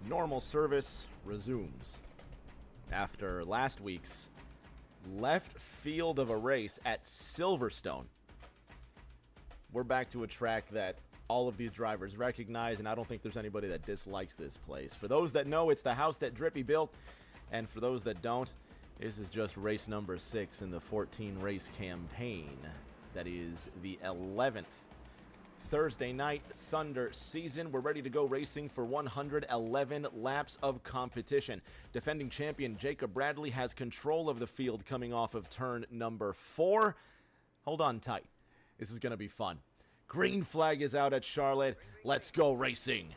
Normal service resumes after last week's left field of a race at Silverstone. We're back to a track that all of these drivers recognize, and I don't think there's anybody that dislikes this place. For those that know, it's the house that Drippy built, and for those that don't, this is just race number 6 in the 14-race campaign. That is the 11th Thursday Night Thunder season. We're ready to go racing for 111 laps of competition. Defending champion Jacob Bradley has control of the field coming off of turn number 4. Hold on tight. This is going to be fun. Green flag is out at Charlotte. Let's go racing.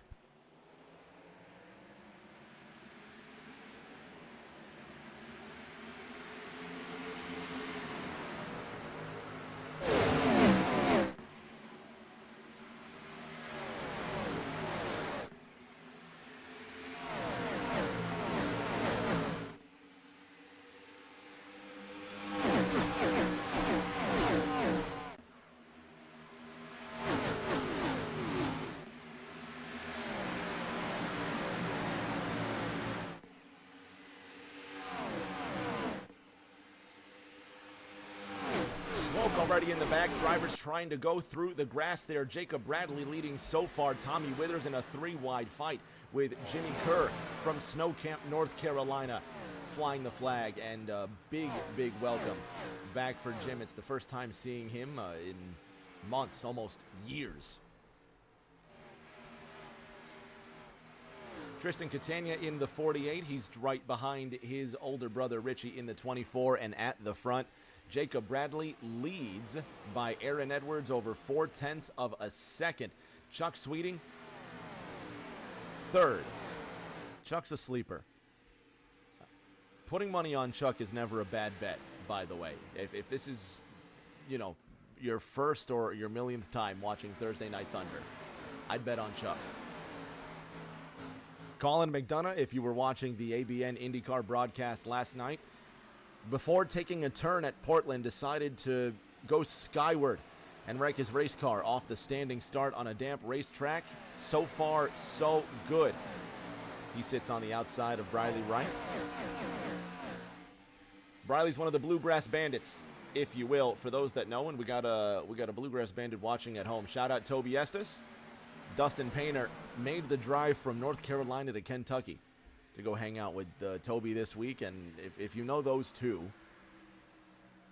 Already in the back, drivers trying to go through the grass there. Jacob Bradley leading so far. Tommy Withers in a 3-wide fight with Jimmy Kerr from Snow Camp, North Carolina, flying the flag. And a big welcome back for Jim. It's the first time seeing him in months, almost years. Tristan Catania in the 48. He's right behind his older brother Richie in the 24 and at the front. Jacob Bradley leads by Aaron Edwards over 0.4 of a second. Chuck Sweeting, third. Chuck's a sleeper. Putting money on Chuck is never a bad bet, by the way. If this is, your first or your millionth time watching Thursday Night Thunder, I'd bet on Chuck. Colin McDonough, if you were watching the ABN IndyCar broadcast last night, before taking a turn at Portland, decided to go skyward and wreck his race car off the standing start on a damp racetrack. So far, so good. He sits on the outside of Briley Wright. Briley's one of the Bluegrass Bandits, if you will, for those that know, and we got a Bluegrass Bandit watching at home. Shout out Toby Estes. Dustin Painter made the drive from North Carolina to Kentucky to go hang out with Toby this week. And if you know those two,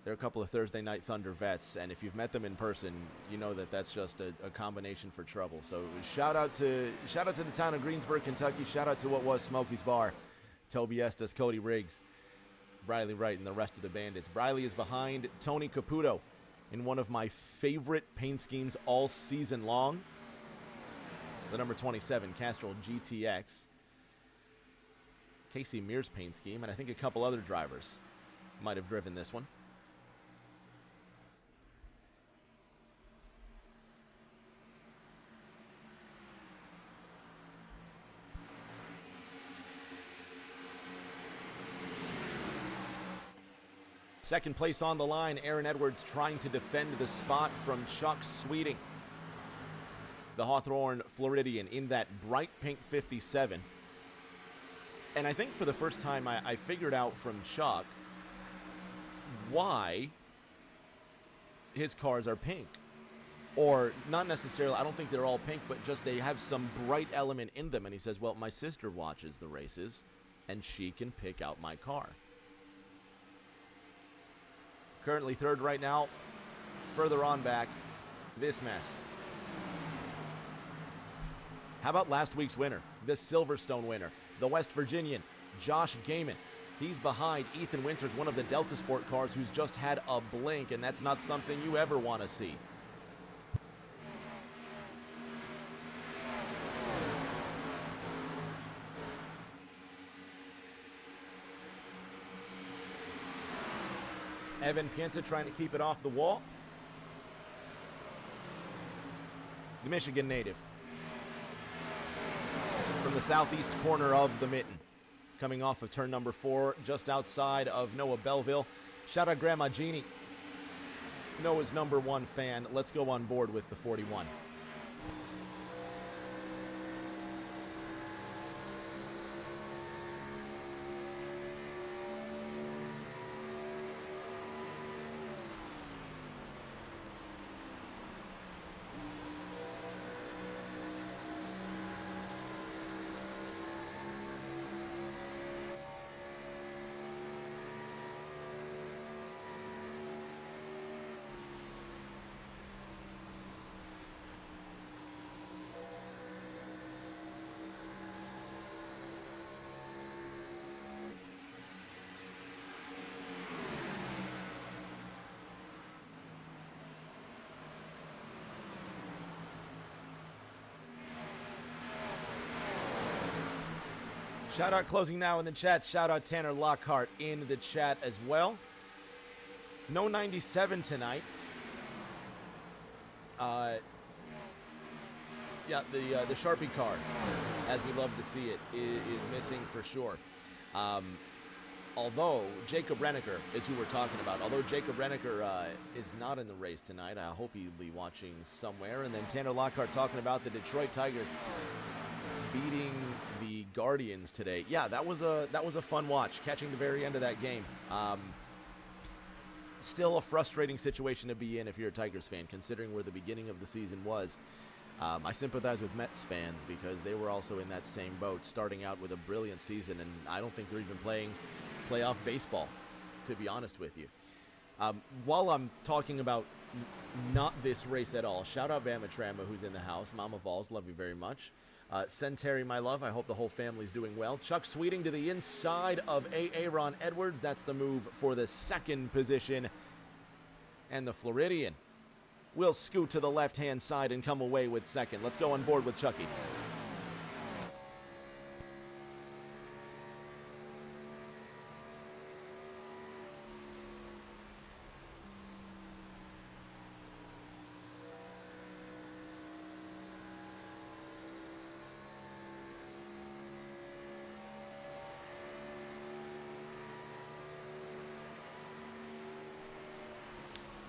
they're a couple of Thursday Night Thunder vets, and if you've met them in person, you know that that's just a combination for trouble. So shout out to the town of Greensburg, Kentucky. Shout out to what was Smokey's Bar. Toby Estes, Cody Riggs, Briley Wright, and the rest of the Bandits. Briley is behind Tony Caputo in one of my favorite paint schemes all season long, the number 27 Castrol GTX. Casey Mears paint scheme, and I think a couple other drivers might have driven this one. Second place on the line, Aaron Edwards trying to defend the spot from Chuck Sweeting, the Hawthorne Floridian, in that bright pink 57. And I think for the first time I figured out from Chuck why his cars are pink. Or not necessarily, I don't think they're all pink, but just they have some bright element in them. And he says, well, my sister watches the races, and she can pick out my car. Currently third right now. Further on back, this mess. How about last week's winner, the Silverstone winner, the West Virginian, Josh Gaiman. He's behind Ethan Winters, one of the Delta Sport cars, who's just had a blink, and that's not something you ever want to see. Evan Pienta trying to keep it off the wall. The Michigan native from the southeast corner of the mitten, coming off of turn number 4, just outside of Noah Belleville. Shout out Grandma Jeannie, Noah's number 1 fan. Let's go on board with the 41. Shout out closing now in the chat. Shout out Tanner Lockhart in the chat as well. No 97 tonight. Yeah, the Sharpie car, as we love to see it, is missing for sure. Although Jacob Renneker is who we're talking about. Although Jacob Renneker is not in the race tonight, I hope he'll be watching somewhere. And then Tanner Lockhart talking about the Detroit Tigers beating the Guardians today. Yeah, that was a fun watch, catching the very end of that game. Still a frustrating situation to be in if you're a Tigers fan, considering where the beginning of the season was. I sympathize with Mets fans because they were also in that same boat, starting out with a brilliant season, and I don't think they're even playing playoff baseball, to be honest with you. While I'm talking about not this race at all, shout out Bama Trama, who's in the house. Mama Vols, love you very much. Send Terry my love. I hope the whole family's doing well. Chuck Sweeting to the inside of Aaron Edwards. That's the move for the second position. And the Floridian will scoot to the left-hand side and come away with second. Let's go on board with Chucky.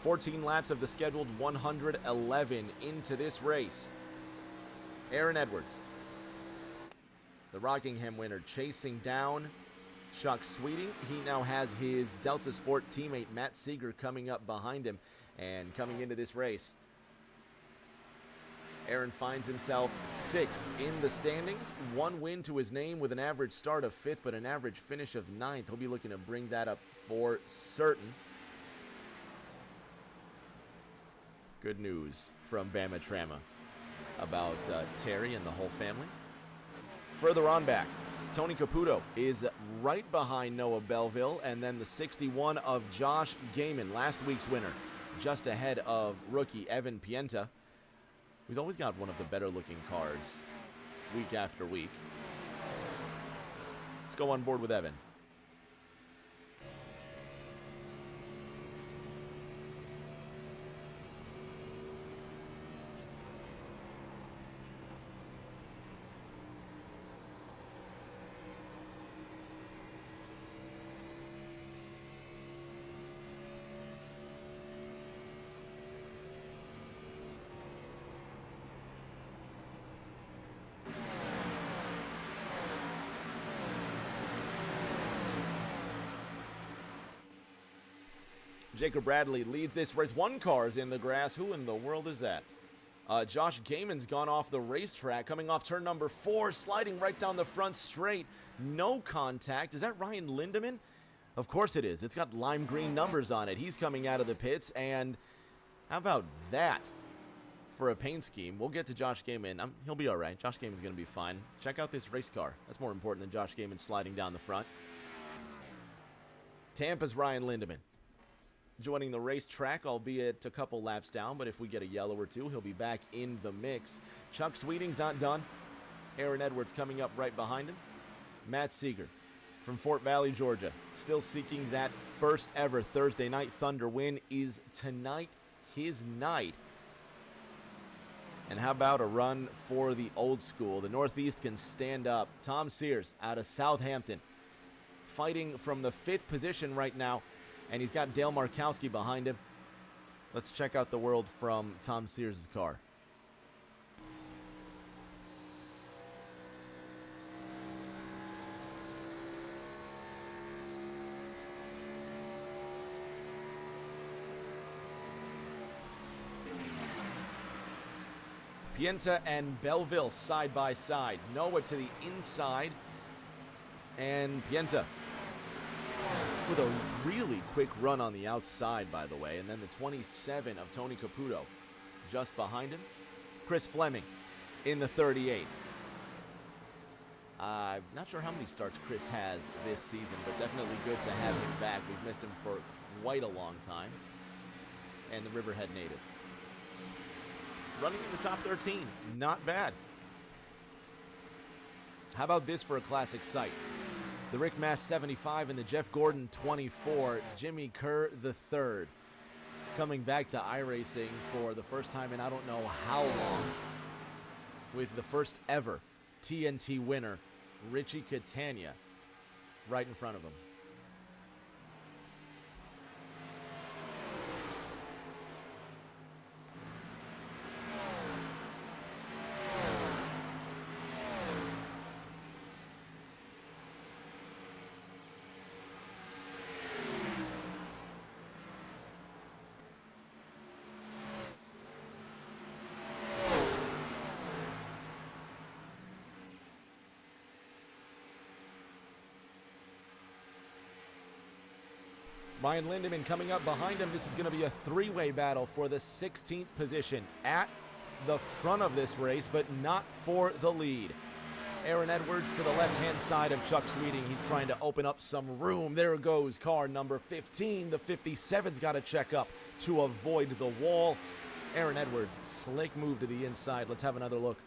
"14 laps of the scheduled 111 into this race. Aaron Edwards, the Rockingham winner, chasing down Chuck Sweeting. He now has his Delta Sport teammate Matt Seeger coming up behind him and coming into this race. Aaron finds himself 6th in the standings. One win to his name with an average start of 5th, but an average finish of 9th. He'll be looking to bring that up for certain. Good news from Bama Trama about Terry and the whole family. Further on back, Tony Caputo is right behind Noah Belleville, and then the 61 of Josh Gaiman, last week's winner, just ahead of rookie Evan Pienta, who's always got one of the better looking cars week after week. Let's go on board with Evan. Jacob Bradley leads this race. One car's in the grass. Who in the world is that? Josh Gaiman's gone off the racetrack, coming off turn number 4, sliding right down the front straight. No contact. Is that Ryan Lindemann? Of course it is. It's got lime green numbers on it. He's coming out of the pits, and how about that for a paint scheme? We'll get to Josh Gaiman. He'll be all right. Josh Gaiman's going to be fine. Check out this race car. That's more important than Josh Gaiman sliding down the front. Tampa's Ryan Lindemann joining the racetrack, albeit a couple laps down, but if we get a yellow or two, he'll be back in the mix. Chuck Sweeting's not done. Aaron Edwards coming up right behind him. Matt Seeger from Fort Valley, Georgia, still seeking that first ever Thursday Night Thunder win. Is tonight his night? And how about a run for the old school? The Northeast can stand up. Tom Sears out of Southampton, fighting from the 5th position right now, and he's got Dale Markowski behind him. Let's check out the world from Tom Sears' car. Pienta and Belleville side by side. Noah to the inside, and Pienta with a really quick run on the outside, by the way. And then the 27 of Tony Caputo just behind him. Chris Fleming in the 38. I'm not sure how many starts Chris has this season, but definitely good to have him back. We've missed him for quite a long time. And the Riverhead native, running in the top 13. Not bad. How about this for a classic sight? The Rick Mass 75 and the Jeff Gordon 24, Jimmy Kerr the third, coming back to iRacing for the first time in I don't know how long, with the first ever TNT winner, Richie Catania, right in front of him. Ryan Lindemann coming up behind him. This is going to be a three-way battle for the 16th position at the front of this race, but not for the lead. Aaron Edwards to the left-hand side of Chuck Sweeting. He's trying to open up some room. There goes car number 15. The 57's got to check up to avoid the wall. Aaron Edwards, slick move to the inside. Let's have another look.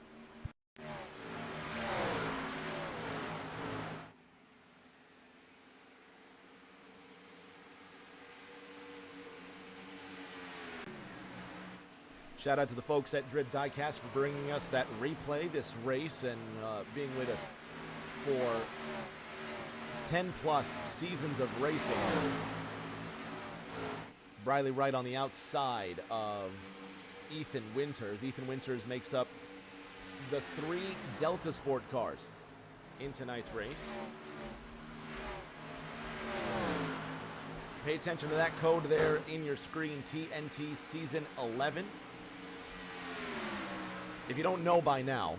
Shout out to the folks at Drip Diecast for bringing us that replay, this race, and being with us for 10-plus seasons of racing. Briley Wright on the outside of Ethan Winters. Ethan Winters makes up the 3 Delta Sport cars in tonight's race. Pay attention to that code there in your screen, TNT Season 11. If you don't know by now,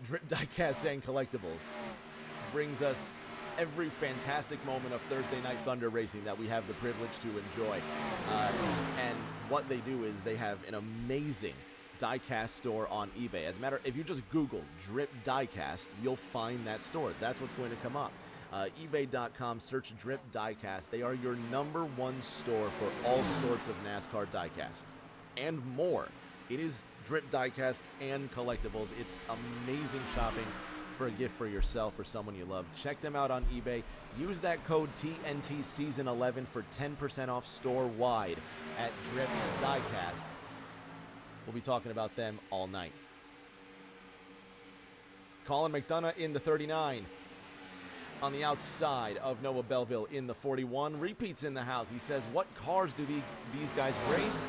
Drip Diecast and Collectibles brings us every fantastic moment of Thursday Night Thunder racing that we have the privilege to enjoy. And what they do is they have an amazing diecast store on eBay. As a matter, if you just Google Drip Diecast, you'll find that store. That's what's going to come up. eBay.com, search Drip Diecast. They are your #1 store for all sorts of NASCAR diecasts and more. It is Drip Diecast and Collectibles. It's amazing shopping for a gift for yourself or someone you love. Check them out on eBay. Use that code TNT Season 11 for 10% off store-wide at Drip Diecasts. We'll be talking about them all night. Colin McDonough in the 39. On the outside of Noah Belleville in the 41. Repeats in the house. He says, what cars do these guys race?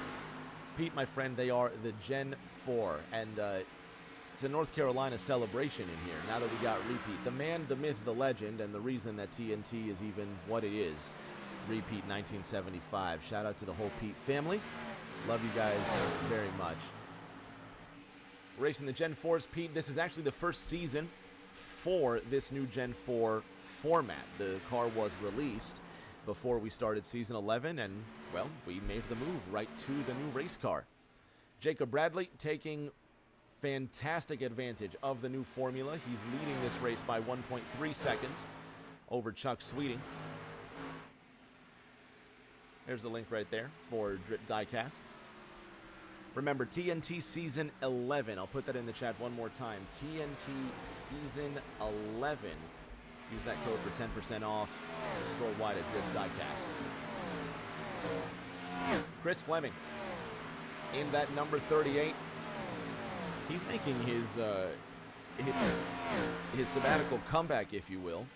Pete, my friend, they are the Gen 4, and it's a North Carolina celebration in here, now that we got Repeat. The man, the myth, the legend, and the reason that TNT is even what it is. Repeat 1975. Shout out to the whole Pete family. Love you guys very much. Racing the Gen 4s, Pete, this is actually the first season for this new Gen 4 format. The car was released before we started Season 11, and, well, we made the move right to the new race car. Jacob Bradley taking fantastic advantage of the new formula. He's leading this race by 1.3 seconds over Chuck Sweeting. There's the link right there for Drip Diecasts. Remember, TNT Season 11. I'll put that in the chat one more time. TNT Season 11. Use that code for 10% off store-wide at Drip Diecast. Chris Fleming in that number 38. He's making his sabbatical comeback, if you will.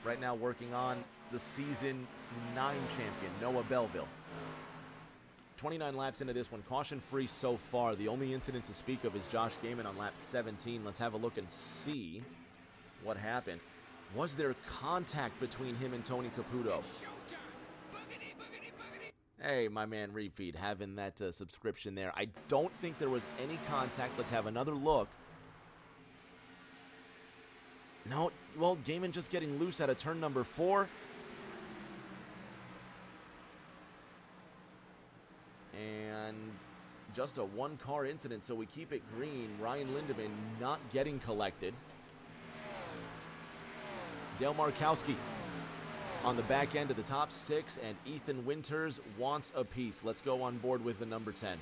Right now working on the Season 9 champion, Noah Belleville. 29 laps into this one, caution-free so far. The only incident to speak of is Josh Gaiman on lap 17. Let's have a look and see what happened. Was there contact between him and Tony Caputo? Hey, my man Repeat, having that subscription there. I don't think there was any contact. Let's have another look. No, well, Gaiman just getting loose out of turn number 4. And just a one-car incident, so we keep it green. Ryan Lindemann not getting collected. Dale Markowski on the back end of the top 6, and Ethan Winters wants a piece. Let's go on board with the number 10.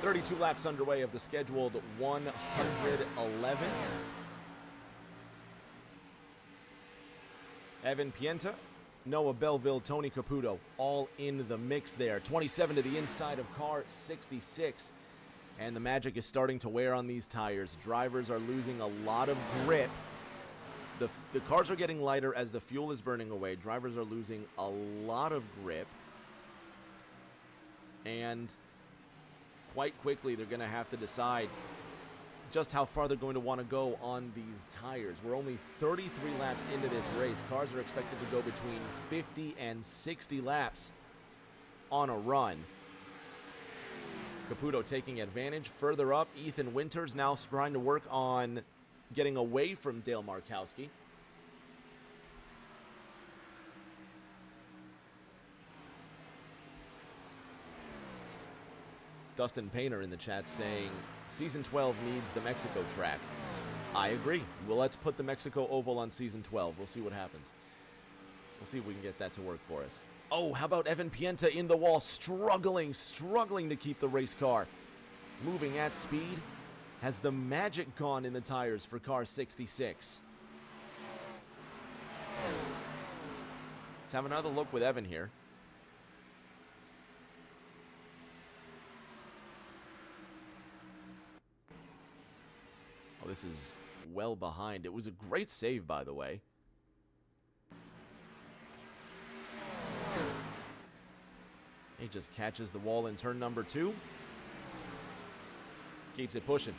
32 laps underway of the scheduled 111. Evan Pienta, Noah Belleville, Tony Caputo, all in the mix there. 27 to the inside of car 66. And the magic is starting to wear on these tires. Drivers are losing a lot of grip. The cars are getting lighter as the fuel is burning away. Drivers are losing a lot of grip. And quite quickly, they're going to have to decide just how far they're going to want to go on these tires. We're only 33 laps into this race. Cars are expected to go between 50 and 60 laps on a run. Caputo taking advantage. Further up, Ethan Winters now trying to work on getting away from Dale Markowski. Dustin Painter in the chat saying, Season 12 needs the Mexico track. I agree. Well, let's put the Mexico Oval on Season 12. We'll see what happens. We'll see if we can get that to work for us. Oh, how about Evan Pienta in the wall, struggling to keep the race car moving at speed? Has the magic gone in the tires for car 66? Let's have another look with Evan here. Oh, this is well behind. It was a great save, by the way. He just catches the wall in turn number 2. Keeps it pushing.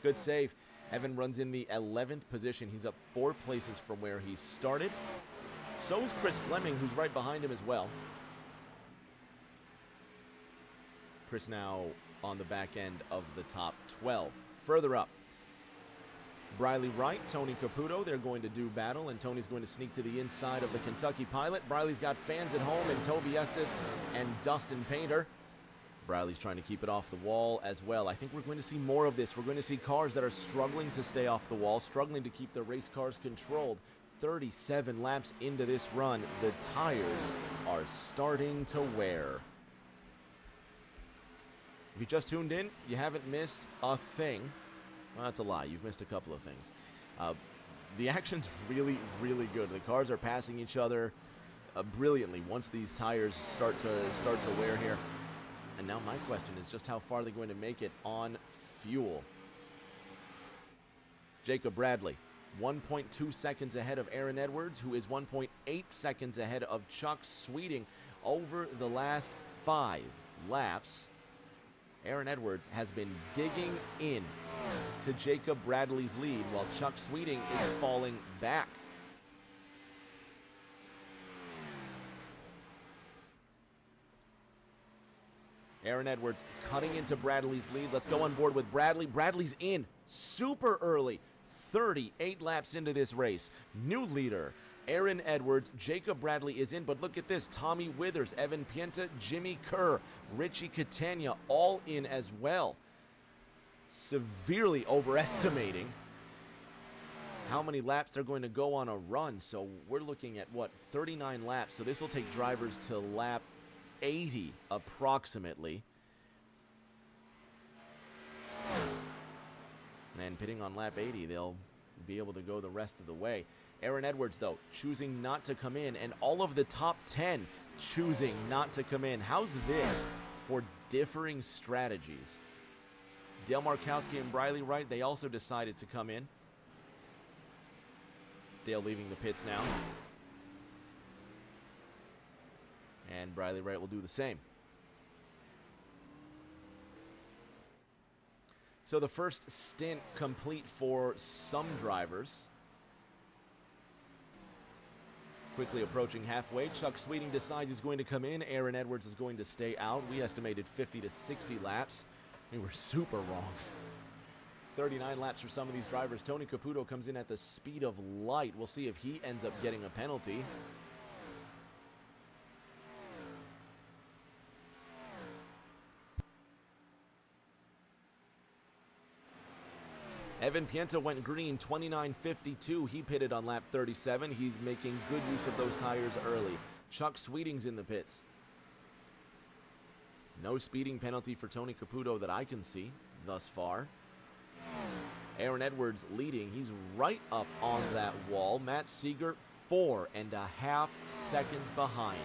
Good save. Evan runs in the 11th position. He's up 4 places from where he started. So is Chris Fleming, who's right behind him as well. Chris now on the back end of the top 12. Further up, Briley Wright, Tony Caputo, they're going to do battle, and Tony's going to sneak to the inside of the Kentucky Pilot. Briley's got fans at home, and Toby Estes and Dustin Painter. Briley's trying to keep it off the wall as well. I think we're going to see more of this. We're going to see cars that are struggling to stay off the wall, struggling to keep the race cars controlled. 37 laps into this run, the tires are starting to wear. If you just tuned in, you haven't missed a thing. Well, that's a lie. You've missed a couple of things. The action's really, really good. The cars are passing each other brilliantly once these tires start to wear here. And now my question is just how far they're going to make it on fuel. Jacob Bradley, 1.2 seconds ahead of Aaron Edwards, who is 1.8 seconds ahead of Chuck Sweeting over the last 5 laps. Aaron Edwards has been digging in to Jacob Bradley's lead while Chuck Sweeting is falling back. Aaron Edwards cutting into Bradley's lead. Let's go on board with Bradley. Bradley's in super early. 38 laps into this race. New leader, Aaron Edwards. Jacob Bradley is in, but look at this. Tommy Withers, Evan Pienta, Jimmy Kerr, Richie Catania, all in as well. Severely overestimating how many laps they're going to go on a run. So we're looking at, what, 39 laps. So this will take drivers to lap 80 approximately. And pitting on lap 80, they'll be able to go the rest of the way. Aaron Edwards, though, choosing not to come in, and all of the top 10 choosing not to come in. How's this for differing strategies? Dale Markowski and Briley Wright, they also decided to come in. Dale leaving the pits now. And Briley Wright will do the same. So the first stint complete for some drivers. Quickly approaching halfway. Chuck Sweeting decides he's going to come in. Aaron Edwards is going to stay out. We estimated 50 to 60 laps. We were super wrong. 39 laps for some of these drivers. Tony Caputo comes in at the speed of light. We'll see if he ends up getting a penalty. Evan Pienta went green, 29.52. He pitted on lap 37. He's making good use of those tires early. Chuck Sweeting's in the pits. No speeding penalty for Tony Caputo that I can see thus far. Aaron Edwards leading. He's right up on that wall. Matt Seeger 4.5 seconds behind.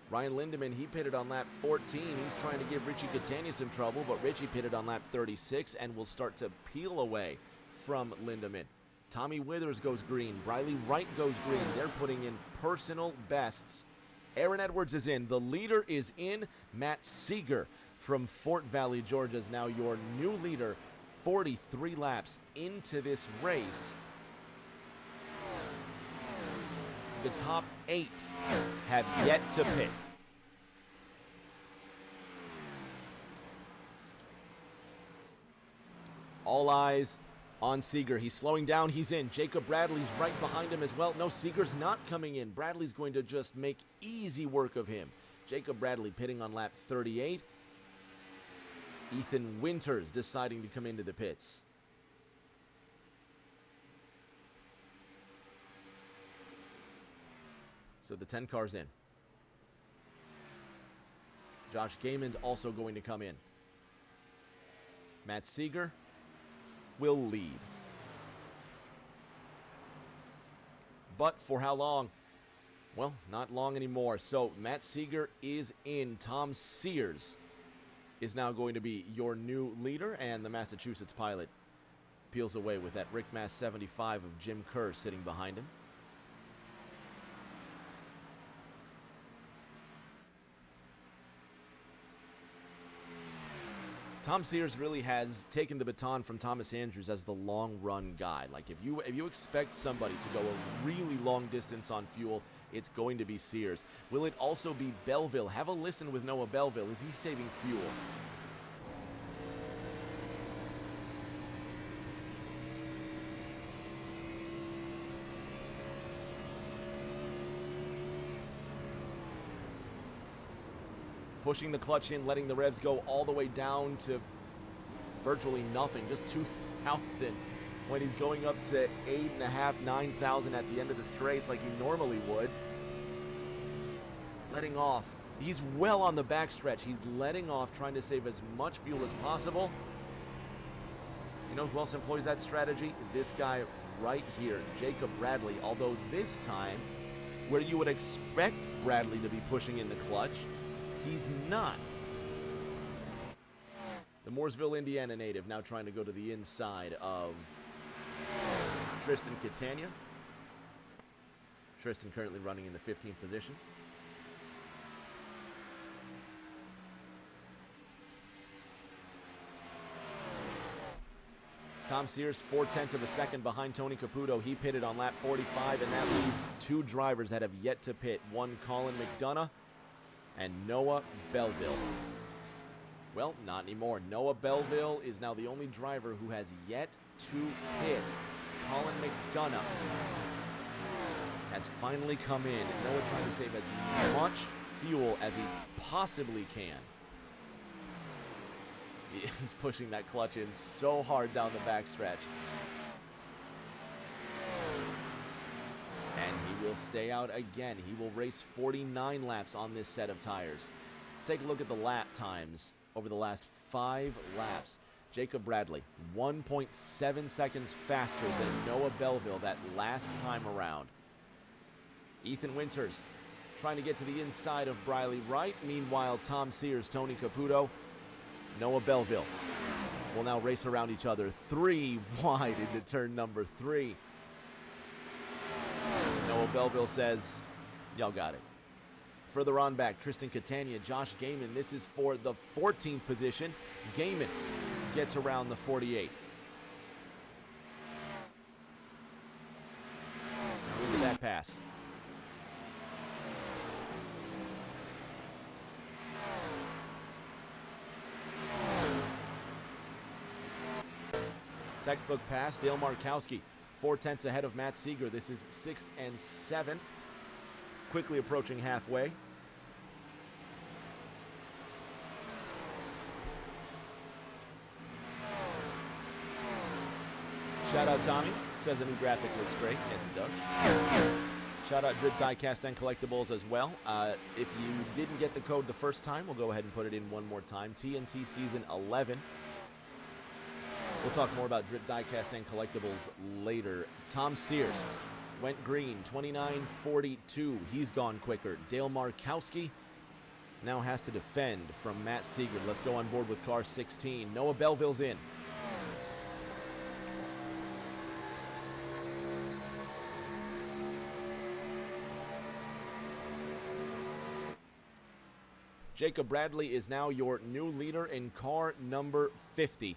Ryan Lindemann, he pitted on lap 14. He's trying to give Richie Catania some trouble, but Richie pitted on lap 36 and will start to peel away from Lindemann. Tommy Withers goes green. Briley Wright goes green. They're putting in personal bests. Aaron Edwards is in. The leader is in. Matt Seeger from Fort Valley, Georgia is now your new leader. 43 laps into this race. The top 8 have yet to pit. All eyes on Seeger. He's slowing down. He's in. Jacob Bradley's right behind him as well. No, Seeger's not coming in. Bradley's going to just make easy work of him. Jacob Bradley pitting on lap 38. Ethan Winters deciding to come into the pits. So the 10 cars in. Josh Gaiman also going to come in. Matt Seeger will lead. But for how long? Well, not long anymore. So Matt Seeger is in. Tom Sears is now going to be your new leader, and the Massachusetts pilot peels away with that Rick Mass 75 of Jim Kerr sitting behind him. Tom Sears really has taken the baton from Thomas Andrews as the long-run guy. Like, if you expect somebody to go a really long distance on fuel, it's going to be Sears. Will it also be Belleville? Have a listen with Noah Belleville. Is he saving fuel? Pushing the clutch in, letting the revs go all the way down to virtually nothing, just 2,000 when he's going up to 8.5, 9,000 at the end of the straights like he normally would. Letting off. He's well on the backstretch. He's letting off, trying to save as much fuel as possible. You know who else employs that strategy? This guy right here, Jacob Bradley. Although this time, where you would expect Bradley to be pushing in the clutch, he's not. The Mooresville, Indiana native now trying to go to the inside of Tristan Catania. Tristan currently running in the 15th position. Tom Sears, 0.4 of a second behind Tony Caputo. He pitted on lap 45, and that leaves 2 drivers that have yet to pit. One, Colin McDonough, and Noah Belleville. Well, not anymore. Noah Belleville is now the only driver who has yet to pit. Colin McDonough has finally come in. Noah trying to save as much fuel as he possibly can. He's pushing that clutch in so hard down the backstretch. And he will stay out again. He will race 49 laps on this set of tires. Let's take a look at the lap times over the last 5 laps. Jacob Bradley, 1.7 seconds faster than Noah Belleville that last time around. Ethan Winters trying to get to the inside of Briley Wright. Meanwhile, Tom Sears, Tony Caputo, Noah Belleville will now race around each other 3 wide into turn number 3. Noah Belleville says, y'all got it. Further on back, Tristan Catania, Josh Gaiman. This is for the 14th position. Gaiman gets around the 48. Look at that pass. Textbook pass, Dale Markowski, 0.4 ahead of Matt Seeger. This is 6th and 7th. Quickly approaching halfway. Shout out Tommy. Says the new graphic looks great. Yes, it does. Shout out Drip Diecast and Collectibles as well. If you didn't get the code the first time, we'll go ahead and put it in one more time. TNT Season 11. We'll talk more about Drip Diecast and Collectibles later. Tom Sears went green, 29.42. He's gone quicker. Dale Markowski now has to defend from Matt Seeger. Let's go on board with car 16. Noah Belleville's in. Jacob Bradley is now your new leader in car number 50.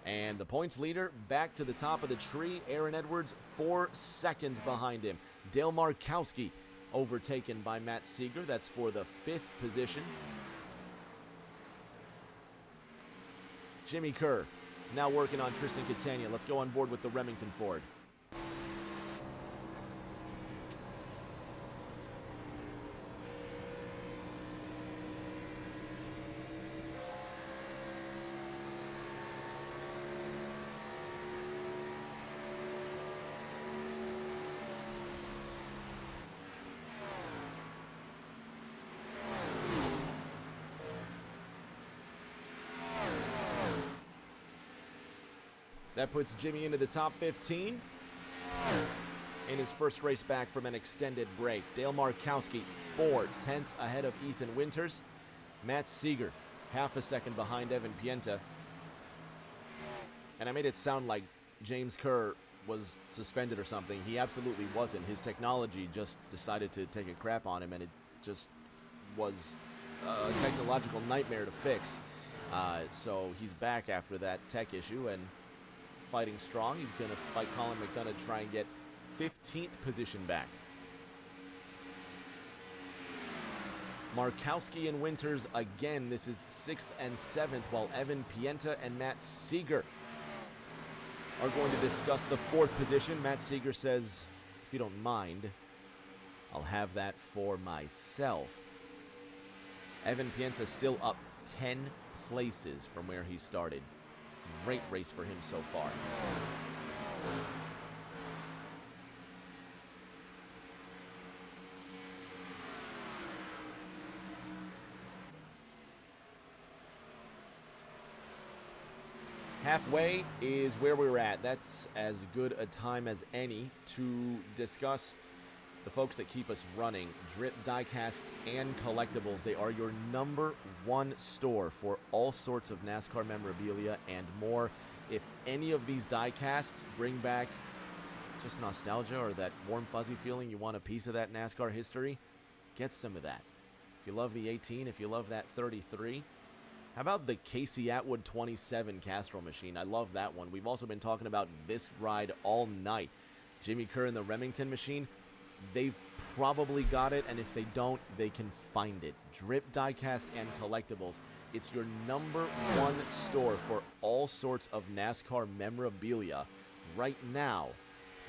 And the points leader back to the top of the tree. Aaron Edwards 4 seconds behind him. Dale Markowski overtaken by Matt Seeger. That's for the 5th position. Jimmy Kerr now working on Tristan Catania. Let's go on board with the Remington Ford. That puts Jimmy into the top 15 in his first race back from an extended break. Dale Markowski, 4 tenths ahead of Ethan Winters. Matt Seeger, half a second behind Evan Pienta. And I made it sound like James Kerr was suspended or something. He absolutely wasn't. His technology just decided to take a crap on him, and it just was a technological nightmare to fix. So he's back after that tech issue and fighting strong. He's going to fight Colin McDonough to try and get 15th position back. Markowski and Winters again. This is 6th and 7th, while Evan Pienta and Matt Seeger are going to discuss the 4th position. Matt Seeger says, if you don't mind, I'll have that for myself. Evan Pienta still up 10 places from where he started. Great race for him so far. Halfway is where we're at. That's as good a time as any to discuss the folks that keep us running. Drip Diecasts and Collectibles. They are your #1 store for all sorts of NASCAR memorabilia and more. If any of these diecasts bring back just nostalgia or that warm fuzzy feeling, you want a piece of that NASCAR history, get some of that. If you love the 18, if you love that 33, how about the Casey Atwood 27 Castrol machine? I love that one. We've also been talking about this ride all night. Jimmy Kerr and the Remington machine. They've probably got it, and if they don't, they can find it. Drip Diecast and Collectibles. It's your #1 store for all sorts of NASCAR memorabilia. Right now,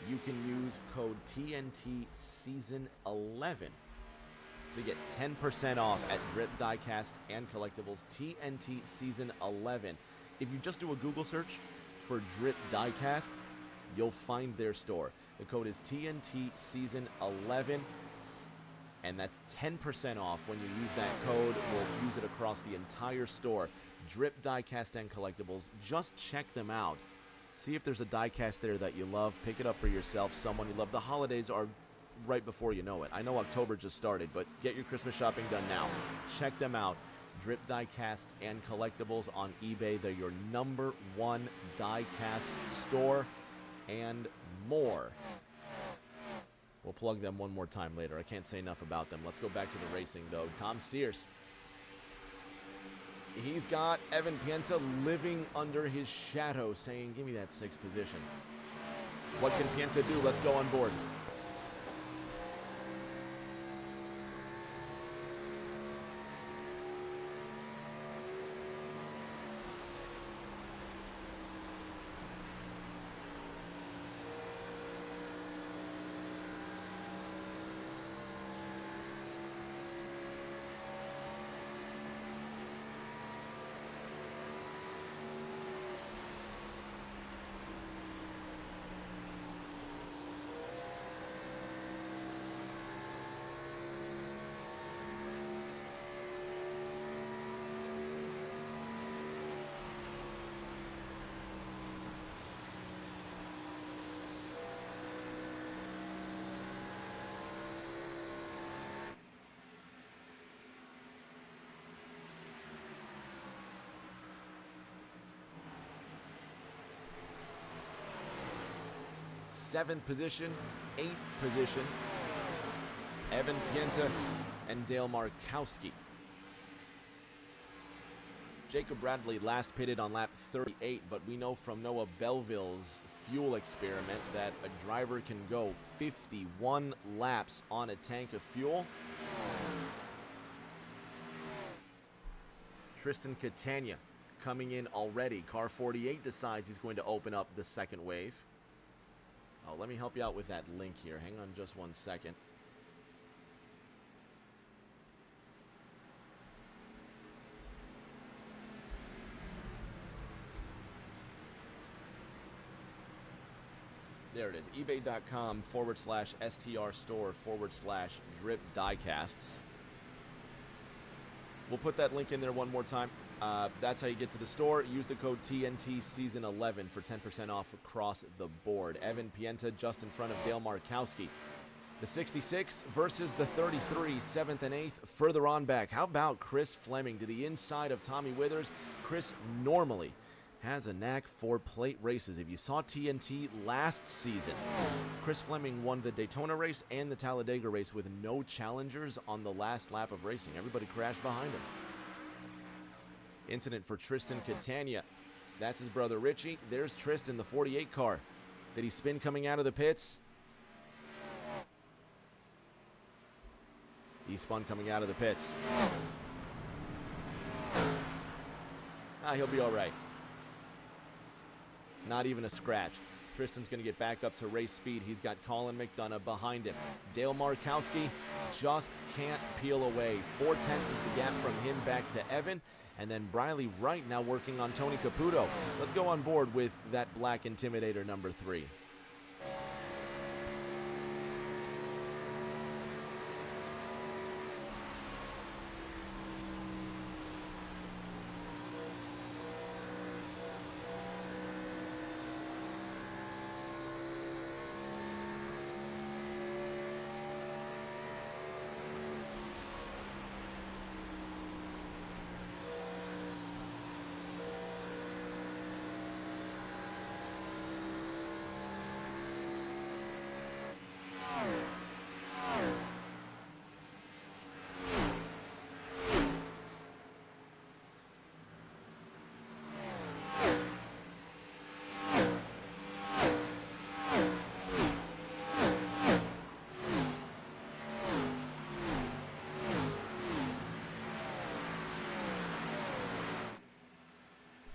you can use code TNT Season 11 to get 10% off at Drip Diecast and Collectibles. TNT Season 11. If you just do a Google search for Drip Diecasts, you'll find their store. The code is TNT Season 11, and that's 10% off when you use that code. We'll use it across the entire store. Drip Diecast and Collectibles. Just check them out. See if there's a diecast there that you love. Pick it up for yourself, someone you love. The holidays are right before you know it. I know October just started, but get your Christmas shopping done now. Check them out. Drip Diecasts and Collectibles on eBay. They're your #1 diecast store and more. We'll plug them one more time later. I can't say enough about them. Let's go back to the racing, though. Tom Sears. He's got Evan Pienta living under his shadow, saying, give me that 6th position. What can Pienta do? Let's go on board. 7th position, 8th position, Evan Pienta and Dale Markowski. Jacob Bradley last pitted on lap 38, but we know from Noah Belleville's fuel experiment that a driver can go 51 laps on a tank of fuel. Tristan Catania coming in already. Car 48 decides he's going to open up the second wave. Oh, let me help you out with that link here. Hang on just one second. There it is, ebay.com/STR store/drip diecasts. We'll put that link in there one more time. That's how you get to the store. Use the code TNT Season 11 for 10% off across the board. Evan Pienta just in front of Dale Markowski. The 66 versus the 33, 7th and 8th, further on back. How about Chris Fleming to the inside of Tommy Withers? Chris normally has a knack for plate races. If you saw TNT last season, Chris Fleming won the Daytona race and the Talladega race with no challengers on the last lap of racing. Everybody crashed behind him. Incident for Tristan Catania. That's his brother Richie. There's Tristan, the 48 car. Did he spin coming out of the pits? He spun coming out of the pits. He'll be all right. Not even a scratch. Tristan's going to get back up to race speed. He's got Colin McDonough behind him. Dale Markowski just can't peel away. 4/10 is the gap from him back to Evan. And then Briley Wright now working on Tony Caputo. Let's go on board with that black Intimidator number 3.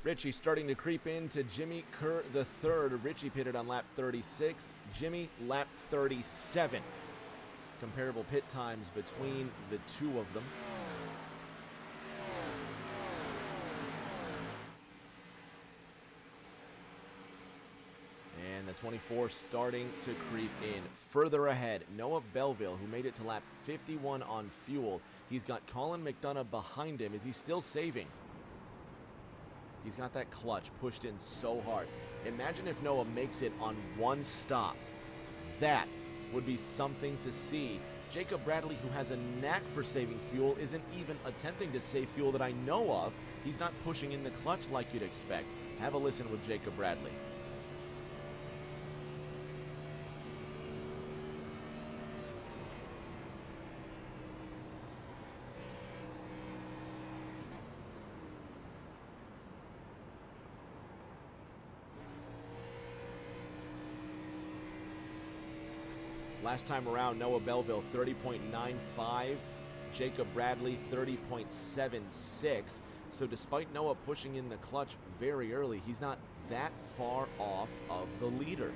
Richie starting to creep into Jimmy Kerr the third. Richie pitted on lap 36. Jimmy lap 37. Comparable pit times between the two of them. And the 24 starting to creep in. Further ahead, Noah Belleville, who made it to lap 51 on fuel. He's got Colin McDonough behind him. Is he still saving? He's got that clutch pushed in so hard. Imagine if Noah makes it on one stop. That would be something to see. Jacob Bradley, who has a knack for saving fuel, isn't even attempting to save fuel that I know of. He's not pushing in the clutch like you'd expect. Have a listen with Jacob Bradley. Last time around, Noah Belleville 30.95, Jacob Bradley 30.76. So despite Noah pushing in the clutch very early, he's not that far off of the leader.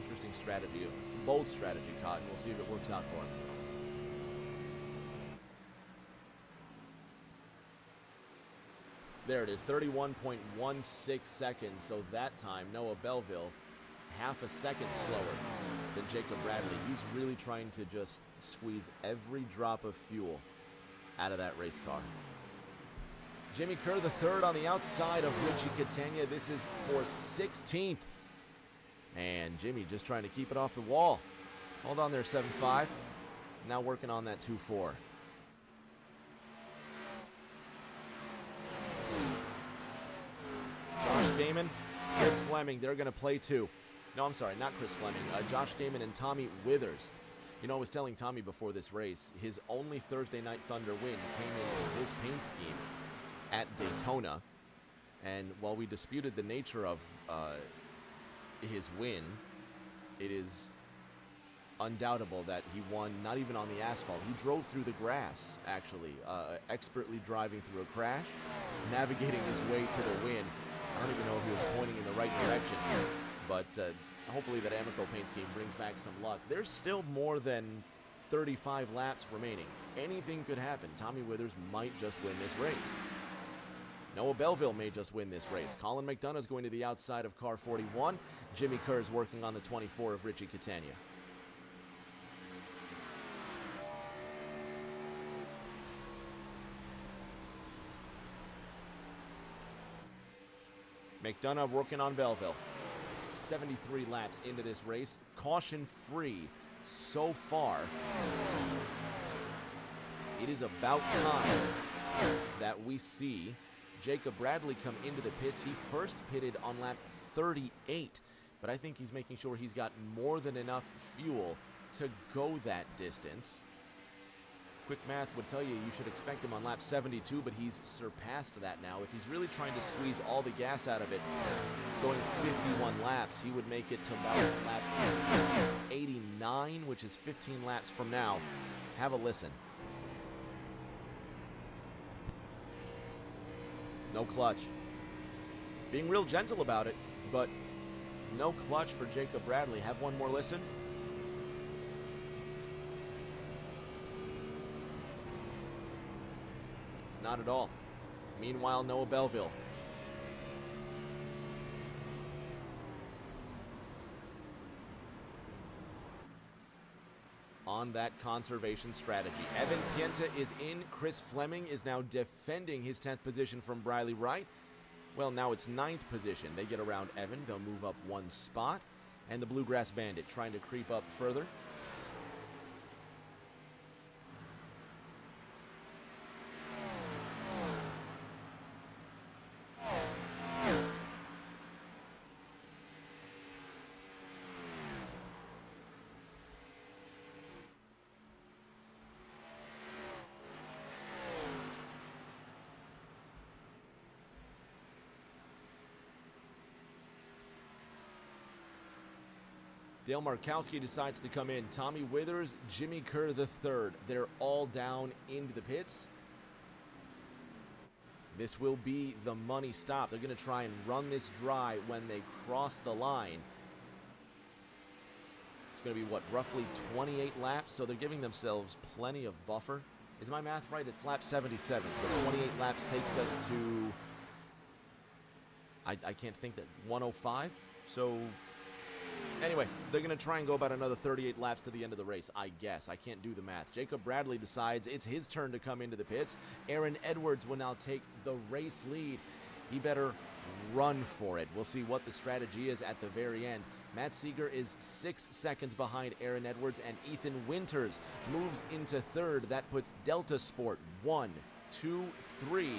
Interesting strategy. It's a bold strategy, Cotton. We'll see if it works out for him. There it is, 31.16 seconds. So that time, Noah Belleville half a second slower than Jacob Bradley. He's really trying to just squeeze every drop of fuel out of that race car. Jimmy Kerr the third on the outside of Richie Catania. This is for 16th. And Jimmy just trying to keep it off the wall. Hold on there, 7.5. Now working on that 2.4. Josh Damon Chris Fleming, they're going to play too. No, I'm sorry, not Chris Fleming. Josh Gaiman and Tommy Withers. You know, I was telling Tommy before this race, his only Thursday Night Thunder win came in this paint scheme at Daytona. And while we disputed the nature of his win, it is undoubtable that he won not even on the asphalt. He drove through the grass, actually, expertly driving through a crash, navigating his way to the win. I don't even know if he was pointing in the right direction, but hopefully that Amoco paint scheme brings back some luck. There's still more than 35 laps remaining. Anything could happen. Tommy Withers might just win this race. Noah Belleville may just win this race. Colin McDonough's going to the outside of car 41. Jimmy Kerr is working on the 24 of Richie Catania. McDonough working on Belleville. 73 laps into this race. Caution-free so far. It is about time that we see Jacob Bradley come into the pits. He first pitted on lap 38, but I think he's making sure he's got more than enough fuel to go that distance. Quick math would tell you should expect him on lap 72, but he's surpassed that now. If he's really trying to squeeze all the gas out of it, going 51 laps, he would make it to about lap 89, which is 15 laps from now. Have a listen. No clutch. Being real gentle about it, but no clutch for Jacob Bradley. Have one more listen. Not at all. Meanwhile, Noah Belleville. On that conservation strategy. Evan Pienta is in. Chris Fleming is now defending his 10th position from Briley Wright. Well, now it's 9th position. They get around Evan. They'll move up one spot. And the Bluegrass Bandit trying to creep up further. Dale Markowski decides to come in. Tommy Withers, Jimmy Kerr III. They're all down into the pits. This will be the money stop. They're going to try and run this dry when they cross the line. It's going to be, what, roughly 28 laps? So they're giving themselves plenty of buffer. Is my math right? It's lap 77. So 28 laps takes us to, I can't think that, 105? So anyway, they're going to try and go about another 38 laps to the end of the race, I guess. I can't do the math. Jacob Bradley decides it's his turn to come into the pits. Aaron Edwards will now take the race lead. He better run for it. We'll see what the strategy is at the very end. Matt Seeger is 6 seconds behind Aaron Edwards, and Ethan Winters moves into third. That puts Delta Sport 1, 2, 3.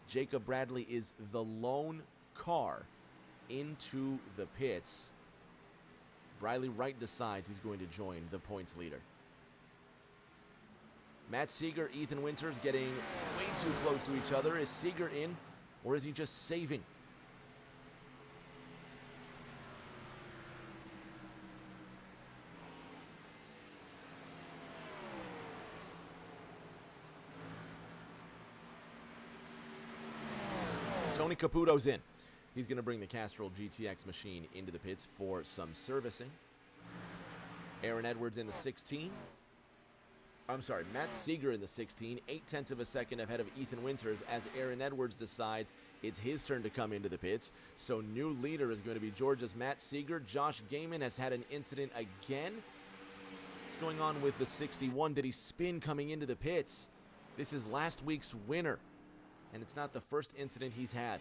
Jacob Bradley is the lone car into the pits. Briley Wright decides he's going to join the points leader. Matt Seeger, Ethan Winters getting way too close to each other. Is Seeger in, or is he just saving? Tony Caputo's in. He's going to bring the Castrol GTX machine into the pits for some servicing. Aaron Edwards in the 16. I'm sorry, Matt Seeger in the 16. 0.8 of a second ahead of Ethan Winters as Aaron Edwards decides it's his turn to come into the pits. So new leader is going to be Georgia's Matt Seeger. Josh Gaiman has had an incident again. What's going on with the 61? Did he spin coming into the pits? This is last week's winner, and it's not the first incident he's had.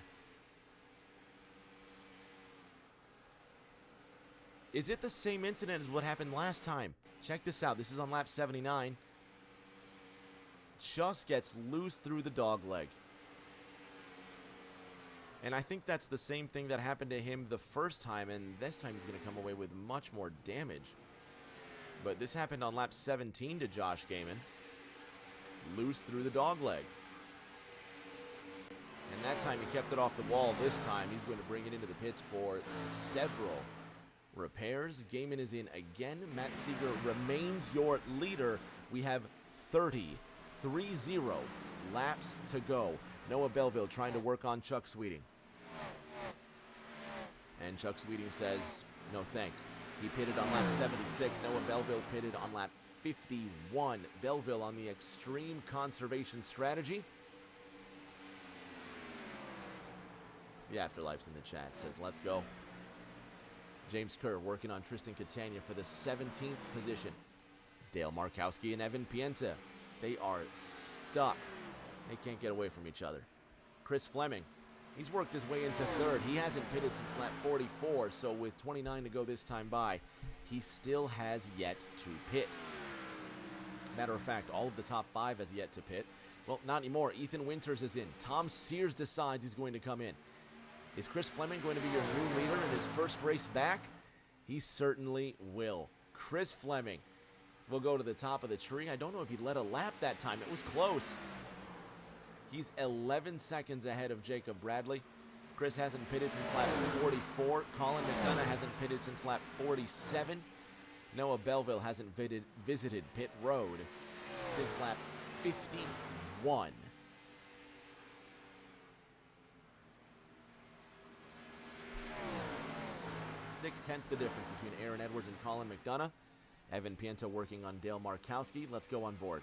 Is it the same incident as what happened last time? Check this out. This is on lap 79. Just gets loose through the dog leg. And I think that's the same thing that happened to him the first time, and this time he's going to come away with much more damage. But this happened on lap 17 to Josh Gaiman. Loose through the dogleg. And that time he kept it off the wall. This time he's going to bring it into the pits for several repairs. Gaiman is in again. Matt Seeger remains your leader. We have 30 laps to go. Noah Belleville trying to work on Chuck Sweeting. And Chuck Sweeting says, no thanks. He pitted on lap 76. Noah Belleville pitted on lap 51. Belleville on the extreme conservation strategy. The Afterlife's in the chat. Says, let's go. James Kerr working on Tristan Catania for the 17th position. Dale Markowski and Evan Pienta. They are stuck. They can't get away from each other. Chris Fleming. He's worked his way into third. He hasn't pitted since lap 44, so with 29 to go this time by, he still has yet to pit. Matter of fact, all of the top 5 has yet to pit. Well, not anymore. Ethan Winters is in. Tom Sears decides he's going to come in. Is Chris Fleming going to be your new leader in his first race back? He certainly will. Chris Fleming will go to the top of the tree. I don't know if he led a lap that time. It was close. He's 11 seconds ahead of Jacob Bradley. Chris hasn't pitted since lap 44. Colin McDonough hasn't pitted since lap 47. Noah Belleville hasn't visited pit road since lap 51. 0.6 the difference between Aaron Edwards and Colin McDonough. Evan Pienta working on Dale Markowski. Let's go on board.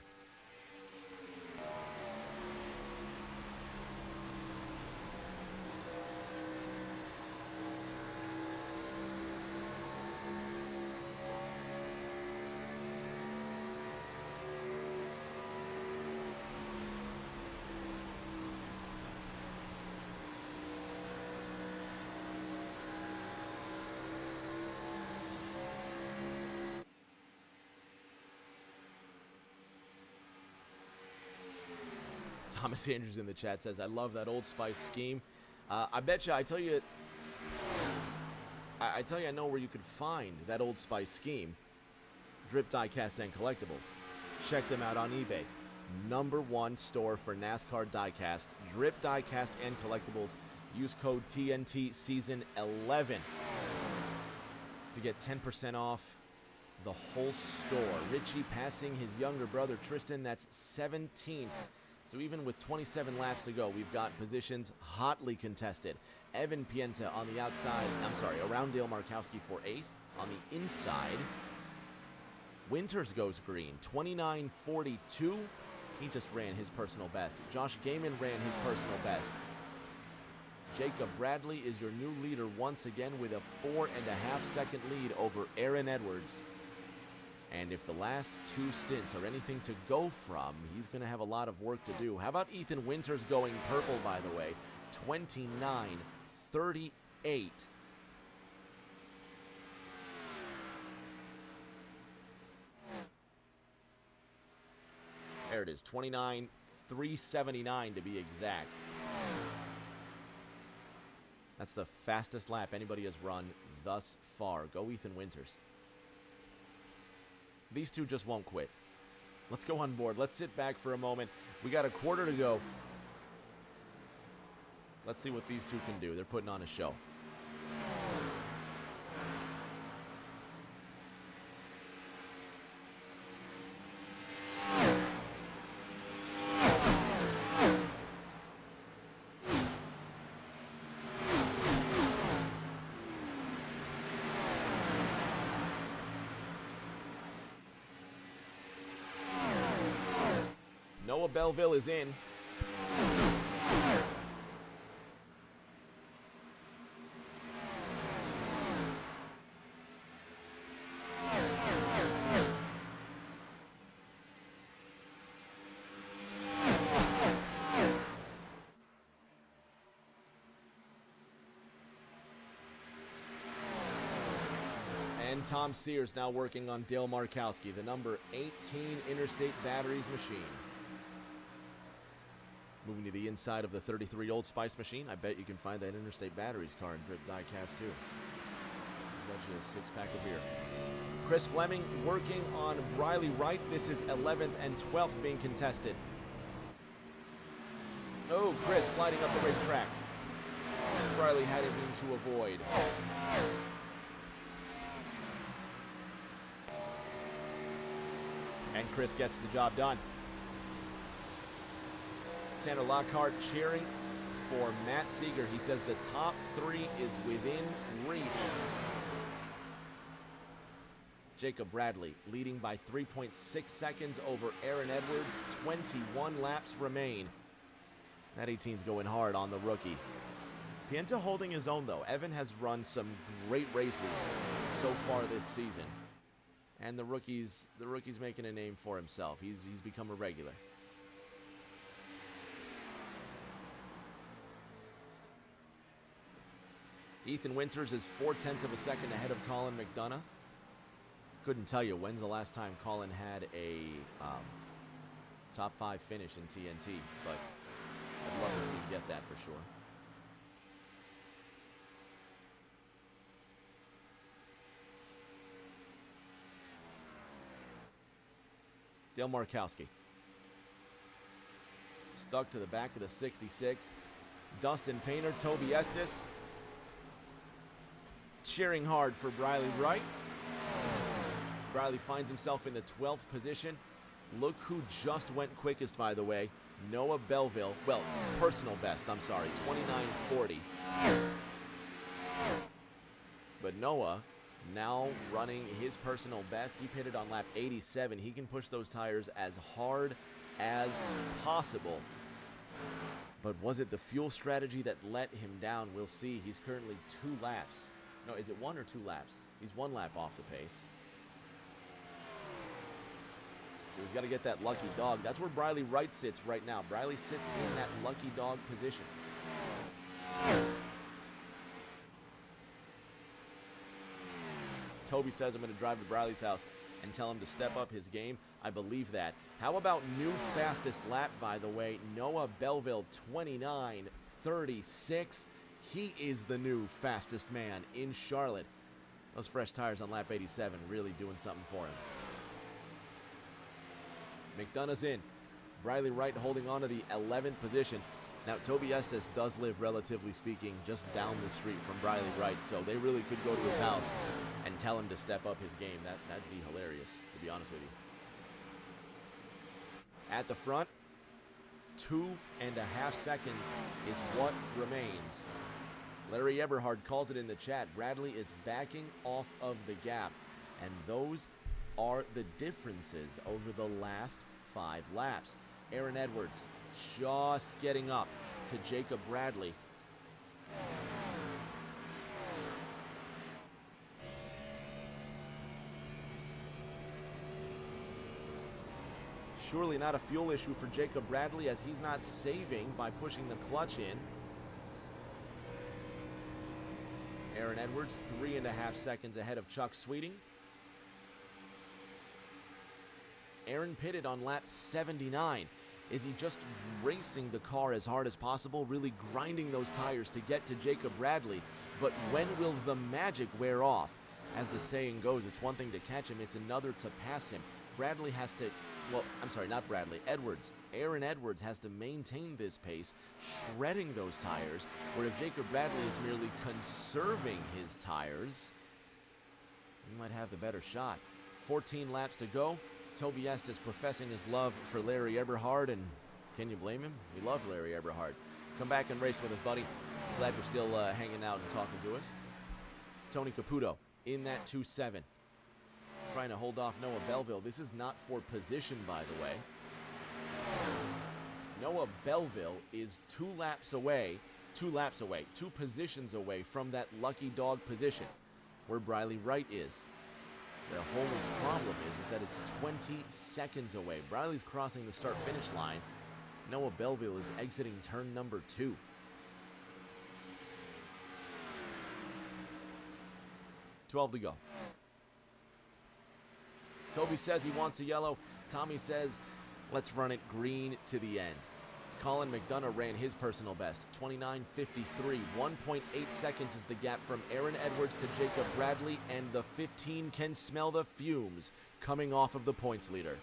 Thomas Andrews in the chat says, I love that Old Spice scheme. I bet you, I tell you, I know where you could find that Old Spice scheme. Drip Diecast and Collectibles. Check them out on eBay. #1 store for NASCAR diecast. Drip Diecast and Collectibles. Use code TNT Season 11 to get 10% off the whole store. Richie passing his younger brother Tristan. That's 17th. So even with 27 laps to go, we've got positions hotly contested. Evan Pienta on the outside, around Dale Markowski for 8th. On the inside, Winters goes green, 29.42. He just ran his personal best. Josh Gaiman ran his personal best. Jacob Bradley is your new leader once again with a 4.5-second lead over Aaron Edwards. And if the last 2 stints are anything to go from, he's going to have a lot of work to do. How about Ethan Winters going purple, by the way? 29.38. There it is, 29.379 to be exact. That's the fastest lap anybody has run thus far. Go Ethan Winters. These two just won't quit. Let's go on board. Let's sit back for a moment. We got a quarter to go. Let's see what these two can do. They're putting on a show. Noah Belleville is in. And Tom Sears now working on Dale Markowski, the number 18 Interstate Batteries machine. Moving to the inside of the 33 Old Spice machine. I bet you can find that Interstate Batteries car in Drip Diecast too. Bet you a 6-pack of beer. Chris Fleming working on Briley Wright. This is 11th and 12th being contested. Oh, Chris sliding up the racetrack. Briley had him to avoid. And Chris gets the job done. Tanner Lockhart cheering for Matt Seeger. He says the top 3 is within reach. Jacob Bradley leading by 3.6 seconds over Aaron Edwards. 21 laps remain. That 18's going hard on the rookie. Pienta holding his own though. Evan has run some great races so far this season. And the rookie's making a name for himself. He's become a regular. Ethan Winters is 0.4 of a second ahead of Colin McDonough. Couldn't tell you when's the last time Colin had a top 5 finish in TNT, but I'd love to see him get that for sure. Dale Markowski. Stuck to the back of the 66. Dustin Painter, Toby Estes. Cheering hard for Briley Wright. Briley finds himself in the 12th position. Look who just went quickest, by the way. Noah Belleville. Well, personal best, I'm sorry. 29:40. But Noah now running his personal best. He pitted on lap 87. He can push those tires as hard as possible. But was it the fuel strategy that let him down? We'll see. He's currently 2 laps. No, is it 1 or 2 laps? He's 1 lap off the pace. So he's got to get that lucky dog. That's where Briley Wright sits right now. Briley sits in that lucky dog position. Toby says, I'm going to drive to Briley's house and tell him to step up his game. I believe that. How about new fastest lap, by the way? Noah Belleville, 29:36. He is the new fastest man in Charlotte. Those fresh tires on lap 87 really doing something for him. McDonough's in. Briley Wright holding on to the 11th position. Now, Toby Estes does live, relatively speaking, just down the street from Briley Wright, so they really could go to his house and tell him to step up his game. That'd be hilarious, to be honest with you. At the front, 2.5 seconds is what remains. Larry Eberhard calls it in the chat. Bradley is backing off of the gap, and those are the differences over the last 5 laps. Aaron Edwards just getting up to Jacob Bradley. Surely not a fuel issue for Jacob Bradley, as he's not saving by pushing the clutch in. Aaron Edwards, 3.5 seconds ahead of Chuck Sweeting. Aaron pitted on lap 79. Is he just racing the car as hard as possible, really grinding those tires to get to Jacob Bradley? But when will the magic wear off? As the saying goes, it's one thing to catch him, it's another to pass him. Bradley has to, well, I'm sorry, not Bradley, Edwards. Aaron Edwards has to maintain this pace, shredding those tires, where if Jacob Bradley is merely conserving his tires, he might have the better shot. 14 laps to go. Toby Estes professing his love for Larry Eberhard, and can you blame him? We love Larry Eberhard. Come back and race with us, buddy. Glad you're still hanging out and talking to us. Tony Caputo in that 2.7. Trying to hold off Noah Belleville. This is not for position, by the way. Noah Belleville is 2 positions away from that lucky dog position where Briley Wright is. The whole problem is that it's 20 seconds away. Briley's crossing the start-finish line. Noah Belleville is exiting turn number 2. $12 to go. Toby says he wants a yellow. Tommy says, let's run it green to the end. Colin McDonough ran his personal best, 29:53. 1.8 seconds is the gap from Aaron Edwards to Jacob Bradley, and the 15 can smell the fumes coming off of the points leader.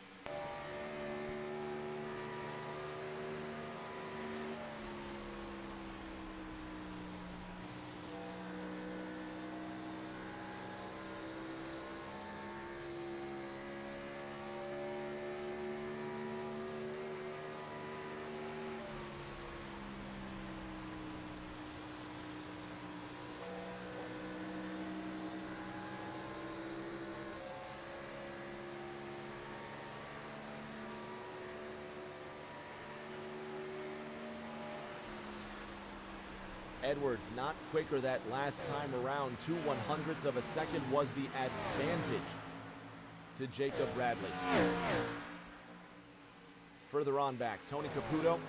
Edwards not quicker that last time around. 2/100ths of a second was the advantage to Jacob Bradley. Further on back, Tony Caputo.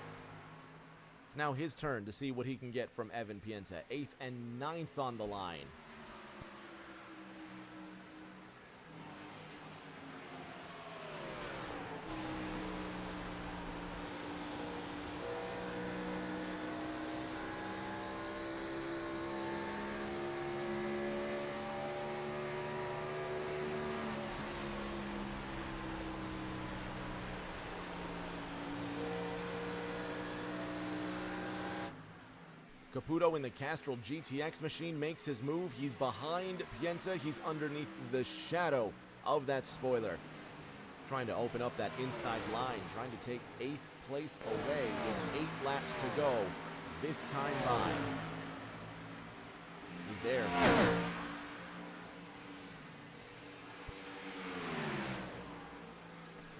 It's now his turn to see what he can get from Evan Pienta. 8th and 9th on the line. Caputo in the Castrol GTX machine makes his move. He's behind Pienta. He's underneath the shadow of that spoiler. Trying to open up that inside line. Trying to take 8th place away with 8 laps to go. This time by. He's there.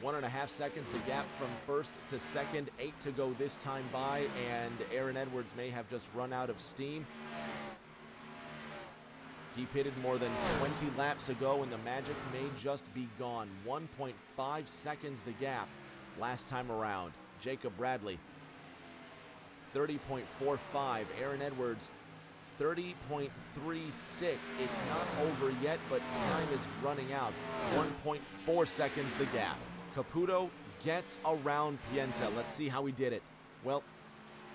1.5 seconds the gap from first to second. 8 to go this time by, and Aaron Edwards may have just run out of steam. He pitted more than 20 laps ago, and the magic may just be gone. 1.5 seconds the gap last time around. Jacob Bradley, 30.45. Aaron Edwards, 30.36. It's not over yet, but time is running out. 1.4 seconds the gap. Caputo gets around Pienta. Let's see how he did it. Well,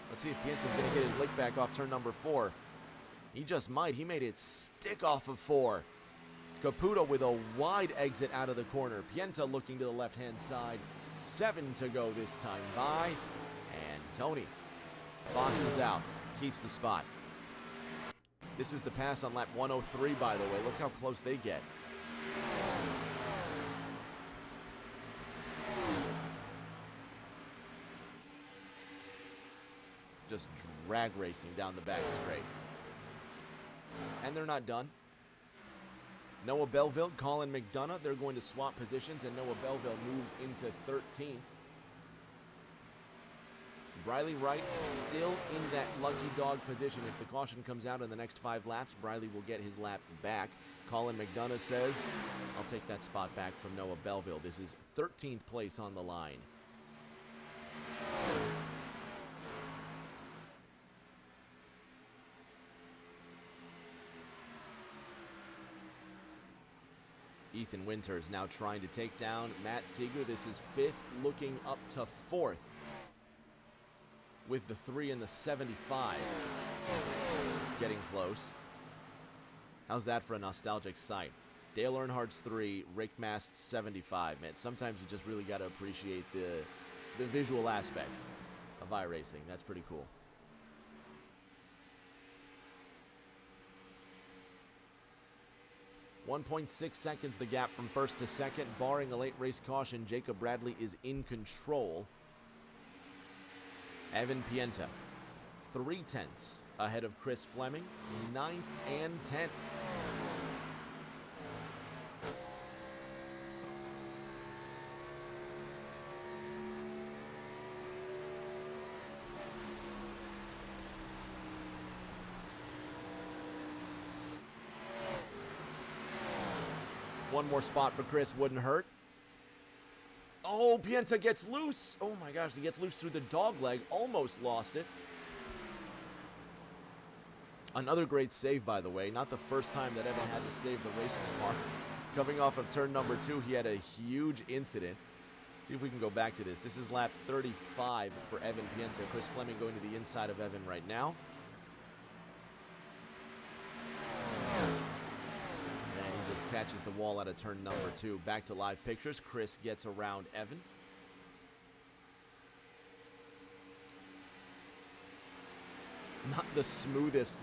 let's see if Pienta's going to get his lick back off turn number 4. He just might. He made it stick off of 4. Caputo with a wide exit out of the corner. Pienta looking to the left-hand side. 7 to go this time by. And Tony boxes out. Keeps the spot. This is the pass on lap 103, by the way. Look how close they get. Just drag racing down the back straight. And they're not done. Noah Belleville, Colin McDonough, they're going to swap positions, and Noah Belleville moves into 13th. Briley Wright still in that lucky dog position. If the caution comes out in the next 5 laps, Briley will get his lap back. Colin McDonough says, I'll take that spot back from Noah Belleville. This is 13th place on the line. Ethan Winters now trying to take down Matt Seeger. This is 5th, looking up to 4th with the 3 and the 75. Getting close. How's that for a nostalgic sight? Dale Earnhardt's 3, Rick Mast's 75. Man, sometimes you just really got to appreciate the visual aspects of iRacing. That's pretty cool. .6 seconds the gap from first to second. Barring a late race caution, Jacob Bradley is in control. Evan Pienta, 3/10 ahead of Chris Fleming, 9th and 10th. One more spot for Chris wouldn't hurt. Oh, Pienta gets loose. Oh my gosh, he gets loose through the dog leg. Almost lost it. Another great save, by the way. Not the first time that Evan had to save the race car. Coming off of turn number 2, he had a huge incident. See if we can go back to this. This is lap 35 for Evan Pienta. Chris Fleming going to the inside of Evan right now. And he just catches the wall out of turn number 2. Back to live pictures. Chris gets around Evan. Not the smoothest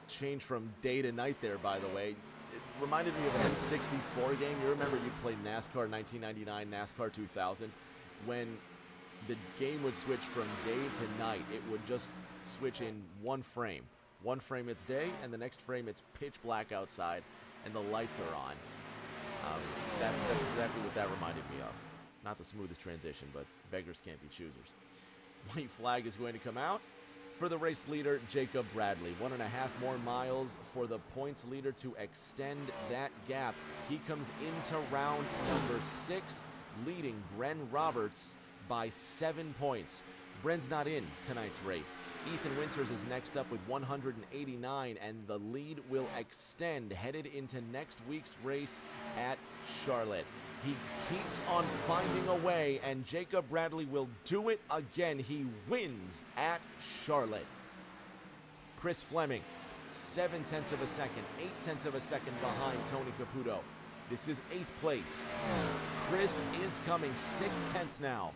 change from day to night there, by the way. It reminded me of an N64 game. You remember you played NASCAR 1999, NASCAR 2000. When the game would switch from day to night, it would just switch in one frame. One frame it's day, and the next frame it's pitch black outside, and the lights are on. That's exactly what that reminded me of. Not the smoothest transition, but beggars can't be choosers. White flag is going to come out for the race leader, Jacob Bradley. 1.5 more miles for the points leader to extend that gap. He comes into round number 6, leading Bren Roberts by 7 points. Bren's not in tonight's race. Ethan Winters is next up with 189, and the lead will extend headed into next week's race at Charlotte. He keeps on finding a way, and Jacob Bradley will do it again. He wins at Charlotte. Chris Fleming, 0.7 of a second, 0.8 of a second behind Tony Caputo. This is 8th place. Chris is coming 0.6 now.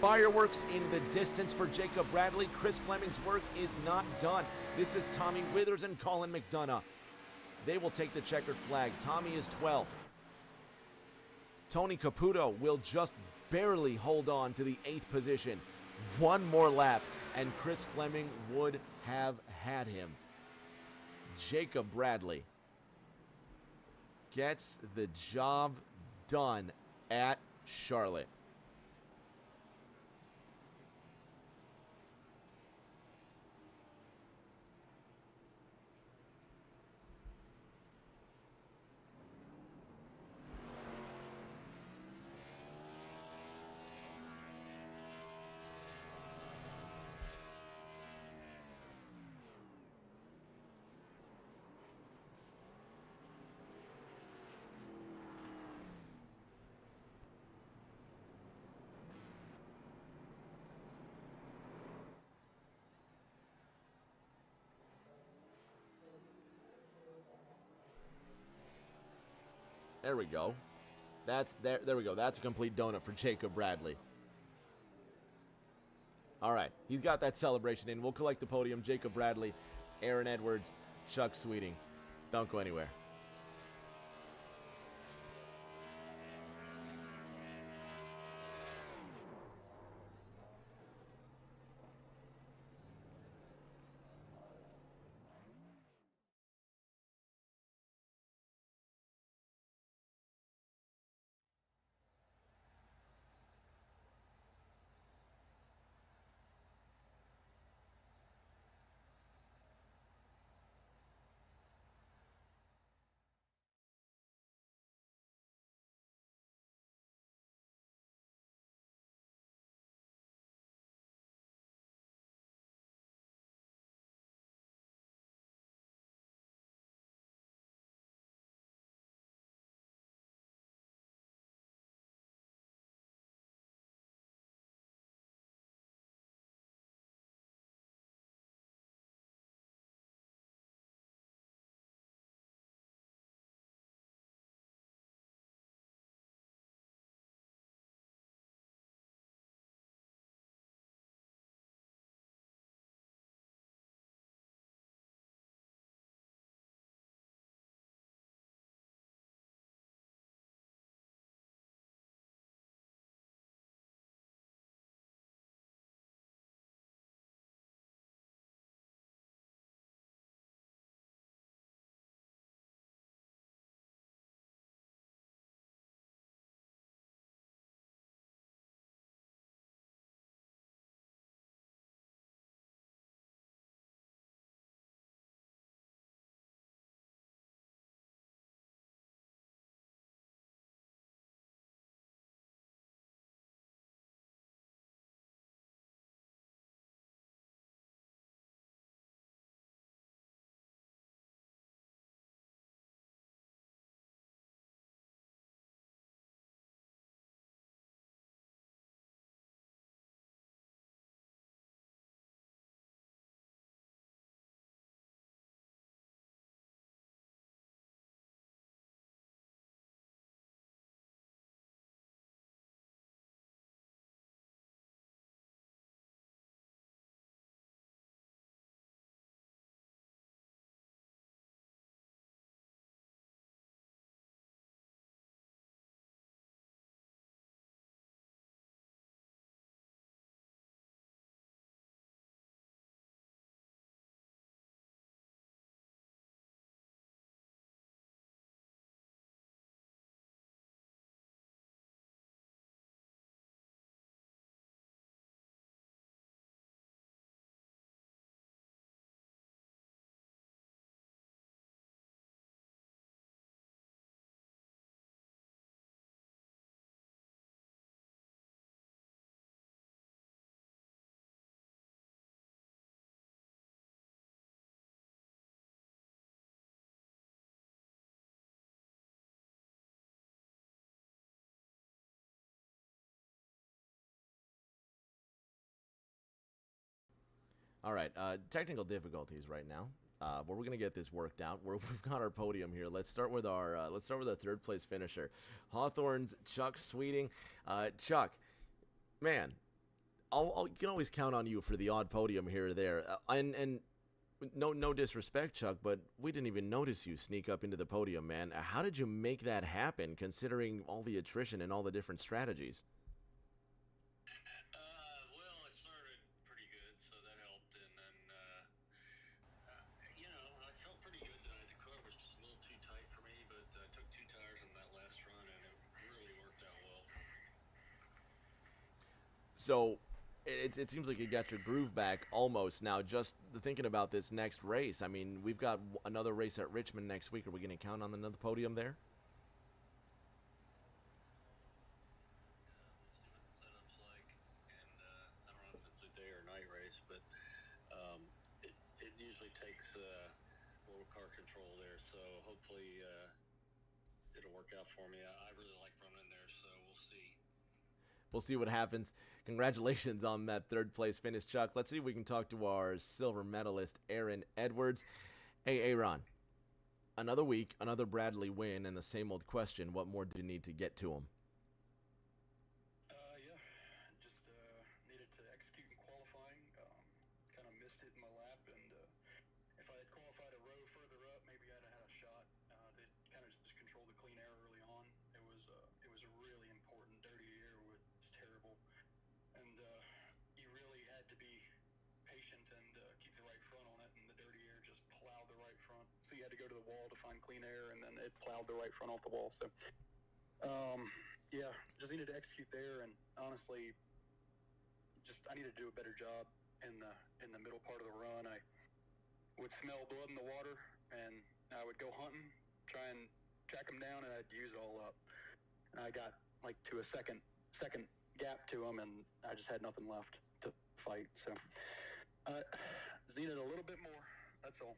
Fireworks in the distance for Jacob Bradley. Chris Fleming's work is not done. This is Tommy Withers and Colin McDonough. They will take the checkered flag. Tommy is 12th. Tony Caputo will just barely hold on to the 8th position. One more lap, and Chris Fleming would have had him. Jacob Bradley gets the job done at Charlotte. There we go. There we go. That's a complete donut for Jacob Bradley. All right. He's got that celebration in. We'll collect the podium. Jacob Bradley, Aaron Edwards, Chuck Sweeting. Don't go anywhere. All right, technical difficulties right now. But we're gonna get this worked out. We've got our podium here. Let's start with our third place finisher, Hawthorne's Chuck Sweeting. Chuck, man, you can always count on you for the odd podium here or there. And no disrespect, Chuck, but we didn't even notice you sneak up into the podium, man. How did you make that happen, considering all the attrition and all the different strategies? Well, it started pretty good, so that helped, and then, I felt pretty good tonight. The car was just a little too tight for me, but I took 2 tires on that last run, and it really worked out well. So it seems like you got your groove back almost now. Just thinking about this next race, I mean, we've got another race at Richmond next week. Are we going to count on another podium there? We'll see what the setup's like, and I don't know if it's a day or night race, but it usually takes a little car control there, so hopefully it'll work out for me. I really like running there, so we'll see. We'll see what happens. Congratulations on that third place finish, Chuck. Let's see if we can talk to our silver medalist, Aaron Edwards. Hey, Aaron. Another week, another Bradley win, and the same old question: what more do you need to get to him? Yeah, just needed to execute in qualifying. Kind of missed it in my lap, and if I had qualified a row further up, maybe I'd have had a shot. They kind of just controlled the clean air early on. It was a really important. Dirty air was terrible, and you really had to be patient and keep the right front on it, and the dirty air just plowed the right front. So you had to go to the wall to find clean air, and then it plowed the right front off the wall. So, yeah, just needed to execute there, and honestly, I needed to do a better job in the middle part of the run. I would smell blood in the water, and I would go hunting, try and track them down, and I'd use it all up. And I got like to a second gap to them, and I just had nothing left to fight. So just needed a little bit more. That's all.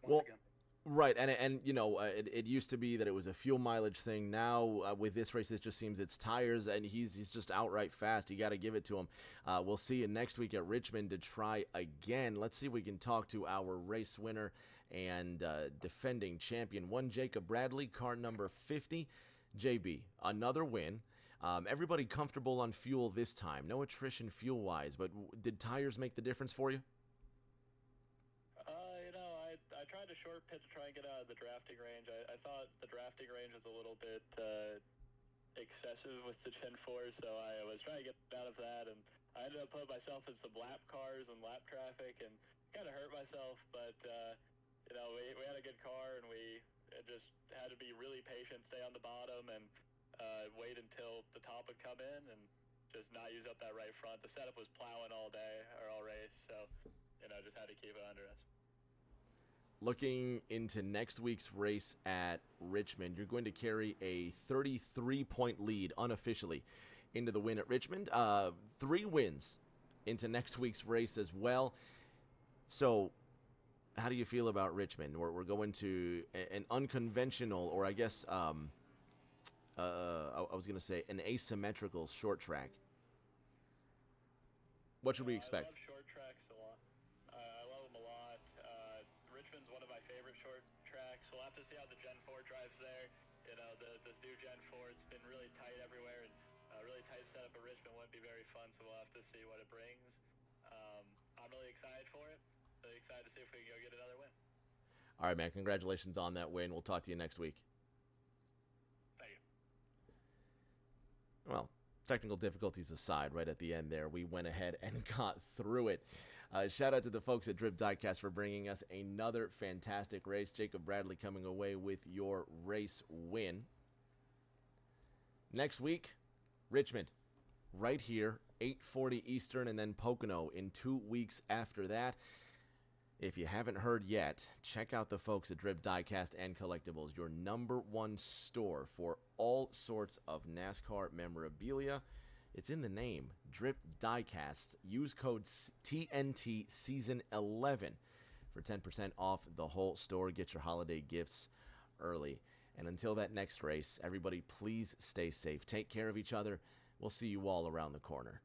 Once again. Right, and it used to be that it was a fuel mileage thing. Now with this race, it just seems it's tires, and he's just outright fast. You got to give it to him. We'll see you next week at Richmond to try again. Let's see if we can talk to our race winner and defending champion, one Jacob Bradley, car number 50. JB, another win. Everybody comfortable on fuel this time. No attrition fuel-wise, but did tires make the difference for you? I tried to short pit to try and get out of the drafting range. I thought the drafting range was a little bit excessive with the Gen 4, so I was trying to get out of that, and I ended up putting myself in some lap cars and lap traffic and kind of hurt myself, but, we had a good car, and we just had to be really patient, stay on the bottom, and wait until the top would come in and just not use up that right front. The setup was plowing all day or all race, so, just had to keep it under us. Looking into next week's race at Richmond, you're going to carry a 33-point lead unofficially into the win at Richmond. 3 wins into next week's race as well. So how do you feel about Richmond? We're going to an unconventional, or I guess I was going to say an asymmetrical short track. What should we expect? I love short tracks a lot. I love them a lot. Richmond's one of my favorite short tracks. We'll have to see how the Gen 4 drives there. This new Gen 4, it's been really tight everywhere, and a really tight setup at Richmond wouldn't be very fun, so we'll have to see what it brings. I'm really excited for it. Really excited to see if we can go get another win. All right, man. Congratulations on that win. We'll talk to you next week. Thank you. Well, technical difficulties aside, right at the end there, we went ahead and got through it. Shout out to the folks at Drip Diecast for bringing us another fantastic race. Jacob Bradley coming away with your race win. Next week, Richmond, right here, 8:40 Eastern, and then Pocono in 2 weeks after that. If you haven't heard yet, check out the folks at Drip Diecast and Collectibles, your #1 store for all sorts of NASCAR memorabilia. It's in the name, Drip Diecast. Use code TNT Season 11 for 10% off the whole store. Get your holiday gifts early. And until that next race, everybody please stay safe. Take care of each other. We'll see you all around the corner.